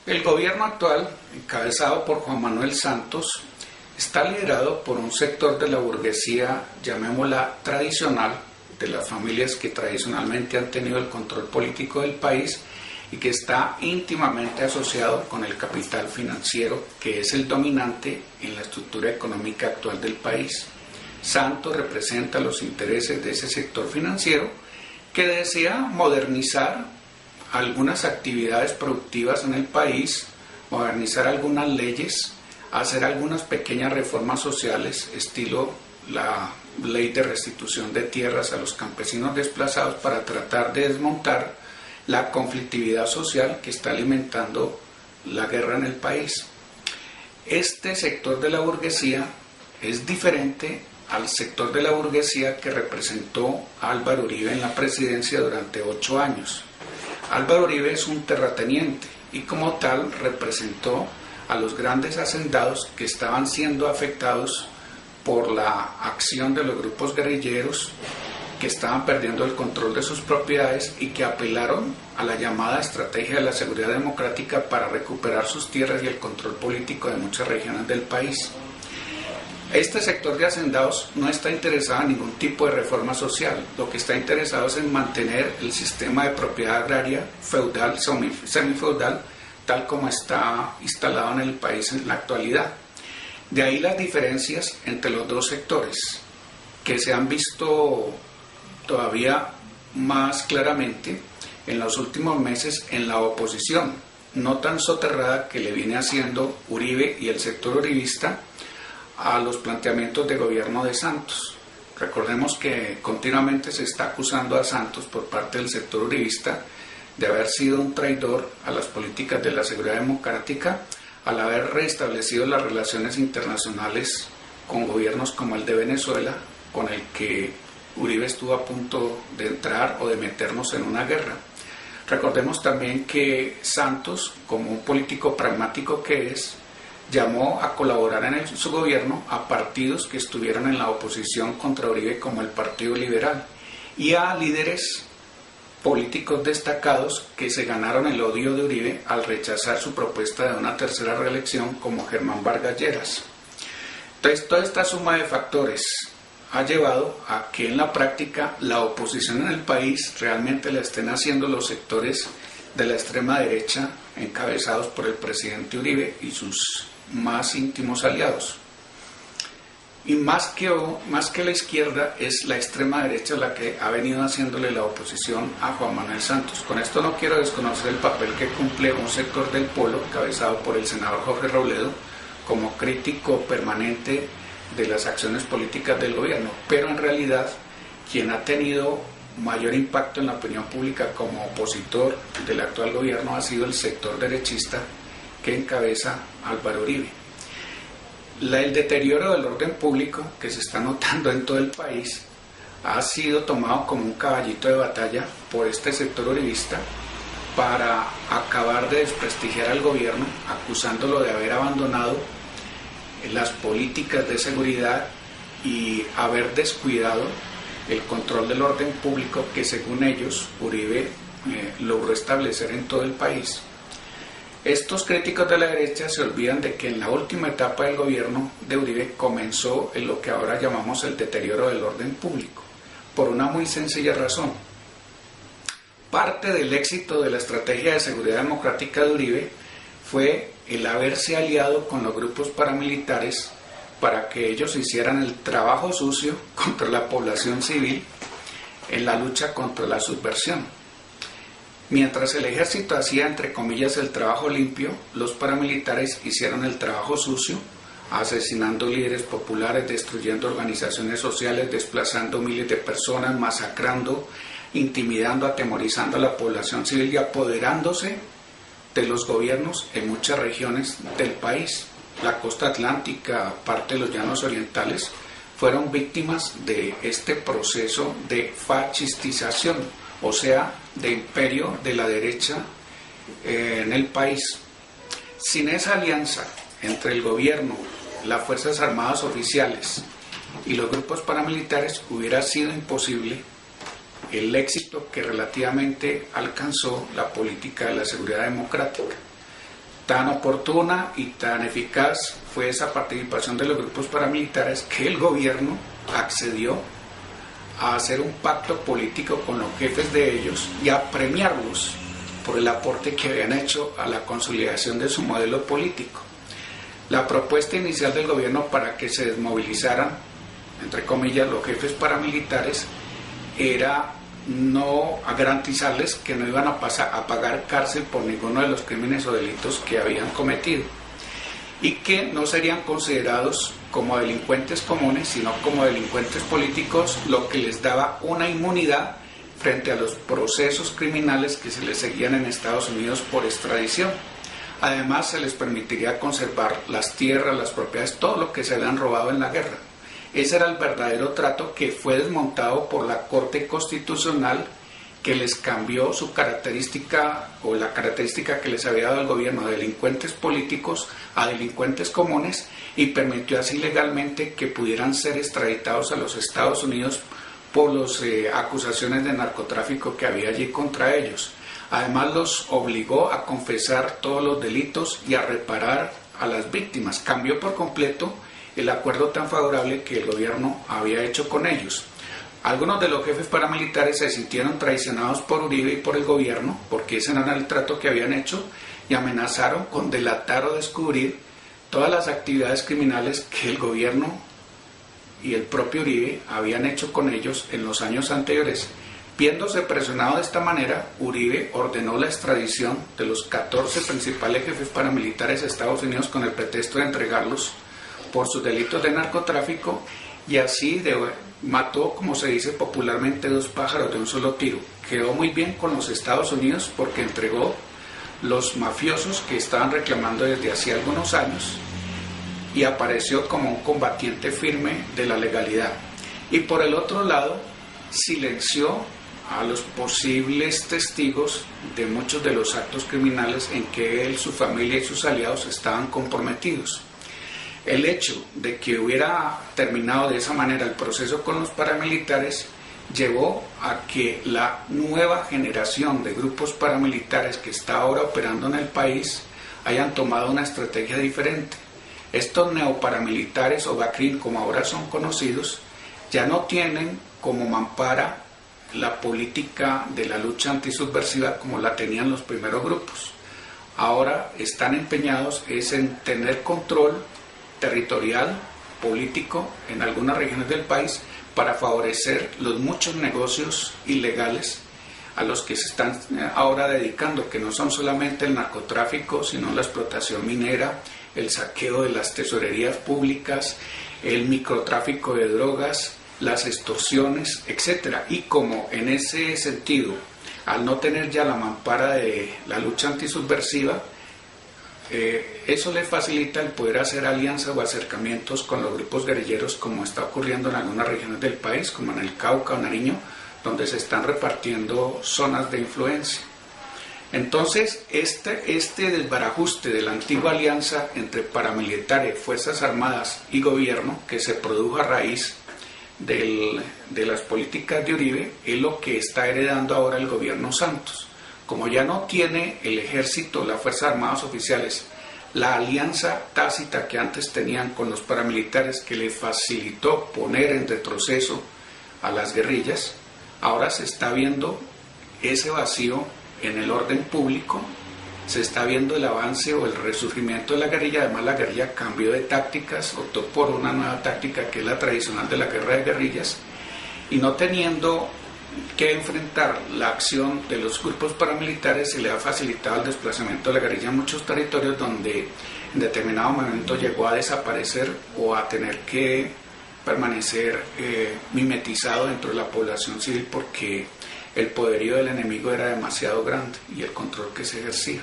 El gobierno actual, encabezado por Juan Manuel Santos, está liderado por un sector de la burguesía, llamémosla tradicional, de las familias que tradicionalmente han tenido el control político del país y que está íntimamente asociado con el capital financiero, que es el dominante en la estructura económica actual del país. Santos representa los intereses de ese sector financiero que desea modernizar algunas actividades productivas en el país, modernizar algunas leyes, hacer algunas pequeñas reformas sociales, estilo la ley de restitución de tierras a los campesinos desplazados, para tratar de desmontar la conflictividad social que está alimentando la guerra en el país. Este sector de la burguesía es diferente al sector de la burguesía que representó a Álvaro Uribe en la presidencia durante 8 años. Álvaro Uribe es un terrateniente y como tal representó a los grandes hacendados que estaban siendo afectados por la acción de los grupos guerrilleros, que estaban perdiendo el control de sus propiedades y que apelaron a la llamada estrategia de la seguridad democrática para recuperar sus tierras y el control político de muchas regiones del país. Este sector de hacendados no está interesado en ningún tipo de reforma social, lo que está interesado es en mantener el sistema de propiedad agraria feudal, semifeudal, tal como está instalado en el país en la actualidad. De ahí las diferencias entre los dos sectores, que se han visto todavía más claramente en los últimos meses en la oposición, no tan soterrada que le viene haciendo Uribe y el sector uribista a los planteamientos de gobierno de Santos. Recordemos que continuamente se está acusando a Santos por parte del sector uribista de haber sido un traidor a las políticas de la seguridad democrática al haber restablecido las relaciones internacionales con gobiernos como el de Venezuela, con el que Uribe estuvo a punto de entrar o de meternos en una guerra. Recordemos también que Santos, como un político pragmático que es, llamó a colaborar en su gobierno a partidos que estuvieron en la oposición contra Uribe, como el Partido Liberal, y a líderes políticos destacados que se ganaron el odio de Uribe al rechazar su propuesta de una tercera reelección, como Germán Vargas Lleras. Entonces, toda esta suma de factores ha llevado a que en la práctica la oposición en el país realmente la estén haciendo los sectores de la extrema derecha, encabezados por el presidente Uribe y sus más íntimos aliados. Y más que la izquierda, es la extrema derecha la que ha venido haciéndole la oposición a Juan Manuel Santos. Con esto no quiero desconocer el papel que cumple un sector del Polo, encabezado por el senador Jorge Robledo, como crítico permanente de las acciones políticas del gobierno, pero en realidad quien ha tenido mayor impacto en la opinión pública como opositor del actual gobierno ha sido el sector derechista que encabeza Álvaro Uribe. El deterioro del orden público que se está notando en todo el país ha sido tomado como un caballito de batalla por este sector uribista para acabar de desprestigiar al gobierno, acusándolo de haber abandonado las políticas de seguridad y haber descuidado el control del orden público que, según ellos, Uribe logró establecer en todo el país. Estos críticos de la derecha se olvidan de que en la última etapa del gobierno de Uribe comenzó en lo que ahora llamamos el deterioro del orden público, por una muy sencilla razón. Parte del éxito de la estrategia de seguridad democrática de Uribe fue el haberse aliado con los grupos paramilitares para que ellos hicieran el trabajo sucio contra la población civil en la lucha contra la subversión. Mientras el ejército hacía, entre comillas, el trabajo limpio, los paramilitares hicieron el trabajo sucio, asesinando líderes populares, destruyendo organizaciones sociales, desplazando miles de personas, masacrando, intimidando, atemorizando a la población civil y apoderándose de los gobiernos en muchas regiones del país. La costa atlántica, parte de los llanos orientales, fueron víctimas de este proceso de fascistización, o sea, de imperio de la derecha en el país. Sin esa alianza entre el gobierno, las Fuerzas Armadas oficiales y los grupos paramilitares, hubiera sido imposible el éxito que relativamente alcanzó la política de la seguridad democrática. Tan oportuna y tan eficaz fue esa participación de los grupos paramilitares que el gobierno accedió a hacer un pacto político con los jefes de ellos y a premiarlos por el aporte que habían hecho a la consolidación de su modelo político. La propuesta inicial del gobierno para que se desmovilizaran, entre comillas, los jefes paramilitares era no garantizarles que no iban a pagar cárcel por ninguno de los crímenes o delitos que habían cometido y que no serían considerados como delincuentes comunes, sino como delincuentes políticos, lo que les daba una inmunidad frente a los procesos criminales que se les seguían en Estados Unidos por extradición. Además, se les permitiría conservar las tierras, las propiedades, todo lo que se habían robado en la guerra. Ese era el verdadero trato que fue desmontado por la Corte Constitucional, que les cambió su característica o la característica que les había dado el gobierno de delincuentes políticos a delincuentes comunes y permitió así legalmente que pudieran ser extraditados a los Estados Unidos por las acusaciones de narcotráfico que había allí contra ellos. Además, los obligó a confesar todos los delitos y a reparar a las víctimas. Cambió por completo el acuerdo tan favorable que el gobierno había hecho con ellos. Algunos de los jefes paramilitares se sintieron traicionados por Uribe y por el gobierno, porque ese no era el trato que habían hecho, y amenazaron con delatar o descubrir todas las actividades criminales que el gobierno y el propio Uribe habían hecho con ellos en los años anteriores. Viéndose presionado de esta manera, Uribe ordenó la extradición de los 14 principales jefes paramilitares de Estados Unidos con el pretexto de entregarlos por sus delitos de narcotráfico y así mató, como se dice popularmente, 2 pájaros de un solo tiro. Quedó muy bien con los Estados Unidos porque entregó los mafiosos que estaban reclamando desde hacía algunos años y apareció como un combatiente firme de la legalidad. Y por el otro lado, silenció a los posibles testigos de muchos de los actos criminales en que él, su familia y sus aliados estaban comprometidos. El hecho de que hubiera terminado de esa manera el proceso con los paramilitares llevó a que la nueva generación de grupos paramilitares que está ahora operando en el país hayan tomado una estrategia diferente. Estos neoparamilitares o BACRIM, como ahora son conocidos, ya no tienen como mampara la política de la lucha antisubversiva como la tenían los primeros grupos. Ahora están empeñados en tener control territorial, político en algunas regiones del país para favorecer los muchos negocios ilegales a los que se están ahora dedicando, que no son solamente el narcotráfico, sino la explotación minera, el saqueo de las tesorerías públicas, el microtráfico de drogas, las extorsiones, etc. Y como en ese sentido, al no tener ya la mampara de la lucha antisubversiva, eso le facilita el poder hacer alianzas o acercamientos con los grupos guerrilleros, como está ocurriendo en algunas regiones del país, como en el Cauca o Nariño, donde se están repartiendo zonas de influencia. Entonces, este desbarajuste de la antigua alianza entre paramilitares, Fuerzas Armadas y gobierno, que se produjo a raíz de las políticas de Uribe, es lo que está heredando ahora el gobierno Santos. Como ya no tiene el ejército, las Fuerzas Armadas oficiales, la alianza tácita que antes tenían con los paramilitares que le facilitó poner en retroceso a las guerrillas, ahora se está viendo ese vacío en el orden público, se está viendo el avance o el resurgimiento de la guerrilla. Además, la guerrilla cambió de tácticas, optó por una nueva táctica que es la tradicional de la guerra de guerrillas, y no teniendo que enfrentar la acción de los grupos paramilitares, se le ha facilitado el desplazamiento de la guerrilla en muchos territorios donde en determinado momento llegó a desaparecer o a tener que permanecer mimetizado dentro de la población civil porque el poderío del enemigo era demasiado grande y el control que se ejercía.